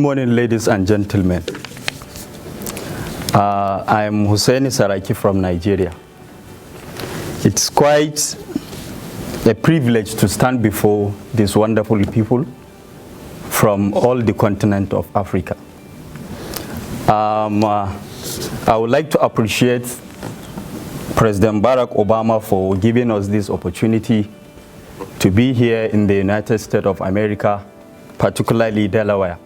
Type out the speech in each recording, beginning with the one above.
morning, ladies and gentlemen. I'm Hussaini Saraki from Nigeria. It's quite a privilege to stand before these wonderful people from all the continent of Africa. I would like to appreciate President Barack Obama for giving us this opportunity to be here in the United States of America, particularly Delaware,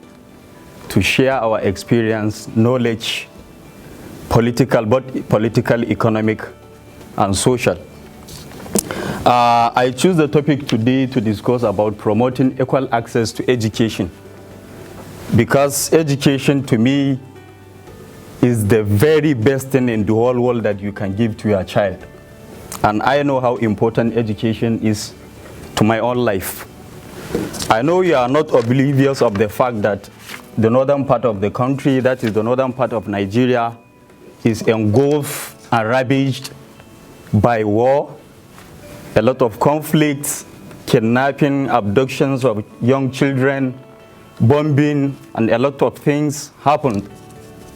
to share our experience, knowledge, political, economic, and social. I choose the topic today to discuss about promoting equal access to education, because education to me is the very best thing in the whole world that you can give to your child. And I know how important education is to my own life. I know you are not oblivious of the fact that the northern part of the country, that is the northern part of Nigeria, is engulfed and ravaged by war, a lot of conflicts, kidnapping, abductions of young children, bombing, and a lot of things happened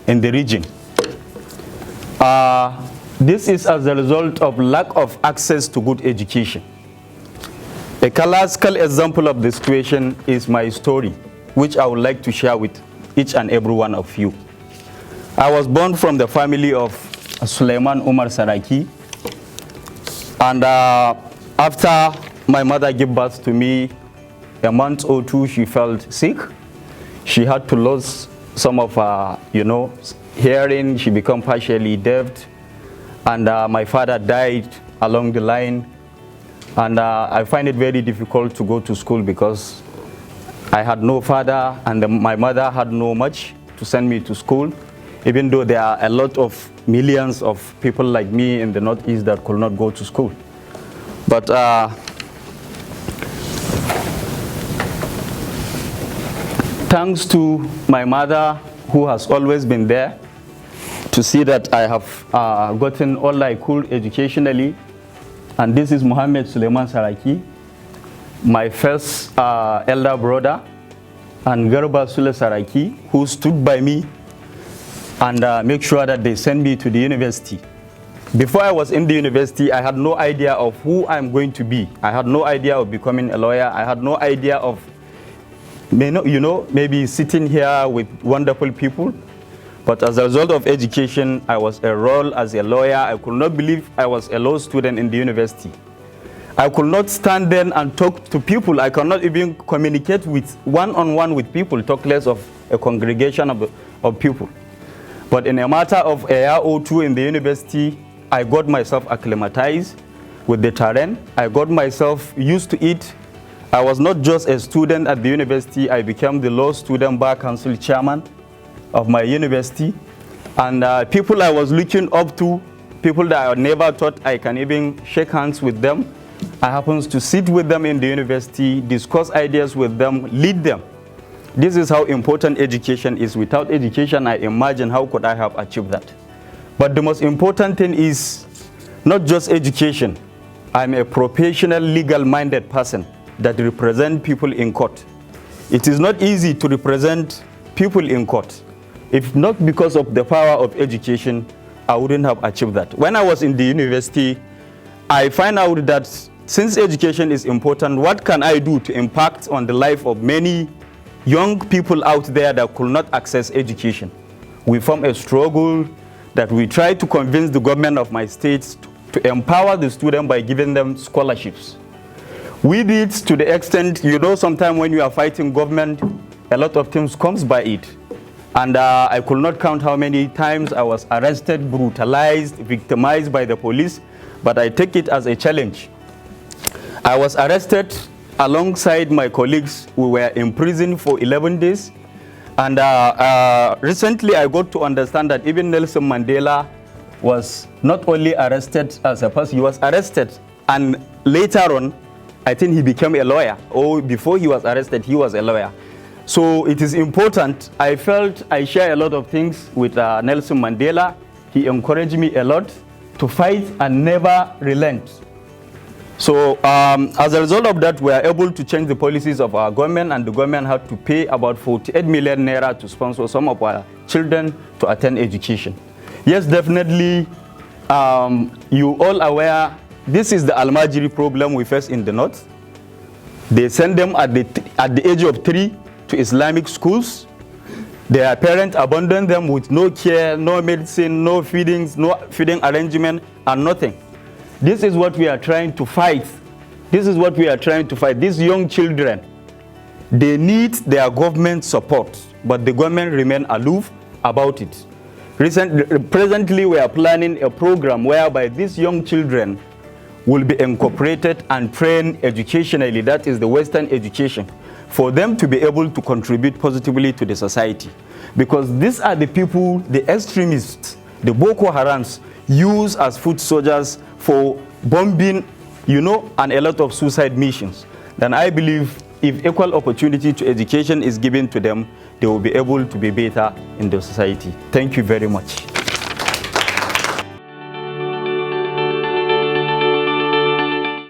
in the region. This is as a result of lack of access to good education. A classical example of the situation is my story, which I would like to share with each and every one of you. I was born from the family of Suleiman Umar Saraki, and after my mother gave birth to me, a month or two, she felt sick. She had to lose some of her, hearing. She became partially deaf, and my father died along the line. And I find it very difficult to go to school because I had no father, and my mother had no much to send me to school, even though there are a lot of millions of people like me in the Northeast that could not go to school. But thanks to my mother, who has always been there to see that I have gotten all I could educationally. And this is Muhammad Suleiman Saraki, my first elder brother, and Garba Sule Saraki, who stood by me and make sure that they send me to the university. Before I was in the university, I had no idea of who I'm going to be. I had no idea of becoming a lawyer. I had no idea of, maybe sitting here with wonderful people. But as a result of education, I was enrolled as a lawyer. I could not believe I was a law student in the university. I could not stand there and talk to people. I cannot even communicate with one-on-one with people, talk less of a congregation of people. But in a matter of a year or two in the university, I got myself acclimatized with the terrain. I got myself used to it. I was not just a student at the university. I became the law student bar council chairman of my university, and people I was looking up to, people that I never thought I can even shake hands with them. I happen to sit with them in the university, discuss ideas with them, lead them. This is how important education is. Without education, I imagine how could I have achieved that. But the most important thing is not just education. I'm a professional, legal-minded person that represents people in court. It is not easy to represent people in court. If not because of the power of education, I wouldn't have achieved that. When I was in the university, I find out that since education is important, what can I do to impact on the life of many young people out there that could not access education? We formed a struggle that we try to convince the government of my state to empower the student by giving them scholarships. We did to the extent, sometimes when you are fighting government, a lot of things comes by it. And I could not count how many times I was arrested, brutalized, victimized by the police, but I take it as a challenge. I was arrested alongside my colleagues. We were in prison for 11 days. And recently I got to understand that even Nelson Mandela was not only arrested as a person, he was arrested. And later on, I think he became a lawyer, or before he was arrested, he was a lawyer. So it is important. I felt I share a lot of things with Nelson Mandela. He encouraged me a lot to fight and never relent. So as a result of that, we are able to change the policies of our government, and the government had to pay about 48 million naira to sponsor some of our children to attend education. Yes, definitely, you all aware, this is the Almajiri problem we face in the north. They send them at the age of 3 to Islamic schools. Their parents abandon them with no care, no medicine, no feeding arrangement, and nothing. This is what we are trying to fight. This is what we are trying to fight. These young children, they need their government support, but the government remain aloof about it. Presently, we are planning a program whereby these young children will be incorporated and trained educationally, that is the Western education, for them to be able to contribute positively to the society. Because these are the people, the extremists, the Boko Harams, use as foot soldiers for bombing, you know, and a lot of suicide missions. Then I believe if equal opportunity to education is given to them, they will be able to be better in the society. Thank you very much.